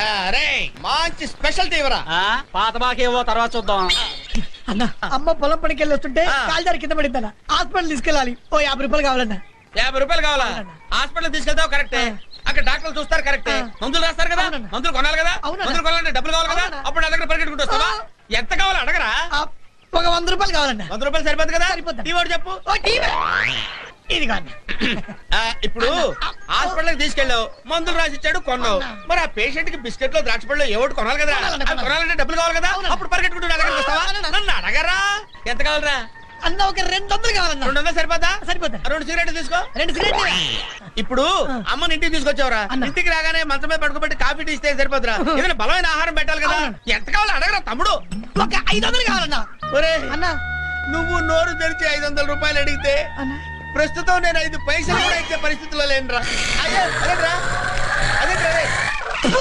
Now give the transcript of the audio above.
అరే మంచి స్పెషల్ తీవరా. పాత బాకేవో తర్వాత చూద్దాం. అన్న అమ్మ పొలం పనికి వెళ్ళి వస్తుంటే కాల్దారి కింద పడిందన్న. హాస్పిటల్ తీసుకెళ్ళాలి. ఓ 50 రూపాయలు కావాలన్నా. 50 రూపాయలు కావాలా? హాస్పిటల్ తీసుకెళ్తావు కరెక్టే, అక్కడ డాక్టర్లు చూస్తారు కరెక్టే, మందులు రాస్తారు కదా, మందులు కొనాలి కదా, మందులు కొనాలంటే డబ్బులు కావాలి కదా, అప్పుడు నా దగ్గర పరిగెట్టుకుంటూ వస్తావా? ఎంత కావాలో అడగరా? ఒక 100 రూపాయలు కావాలన్నా. 100 రూపాయలు సరిపోదు కదా? టీ వాడు చెప్పు. ఇది కాదు. ఇప్పుడు హాస్పిటల్ తీసుకెళ్ళావు, మందులు రాసిచ్చాడు, కొన్నావు. మరి ఆ పేషెంట్ కి బిస్కెట్లు ద్రాక్ష పళ్ళు ఏవోటి కొనాలి కదా, అవి కొనాలంటే డబ్బులు కావాలి కదా, అప్పుడు పరిగెట్టుకుంటూ నా దగ్గరికి వస్తావా? నన్ను అడగరా? ఎంత కావాలరా? అన్న ఒక 200 కావాలన్నా. 200 సరిపోతా? సరిపోతా. 2 సిగరెట్లు తీసుకో. 2 సిగరెట్లు. ఇప్పుడు అమ్మని ఇంటికి తీసుకొచ్చావురా, ఇంటికి రాగానే మంచం మీద పడుకోబెట్టి కాఫీ టీ ఇస్తే సరిపోతురా? ఏదైనా బలమైన ఆహారం పెట్టాలి కదా. ఎంత కావాలో అడగరా తమ్ముడు. ఒక 500 కావాలన్నా. ఒరే అన్న నువ్వు నోరు తెరిచి 500 రూపాయలు అడిగితే ప్రస్తుతం నేను 5 పైసలు కూడా ఇచ్చే పరిస్థితిలో లేనురా. అదేంట్రా?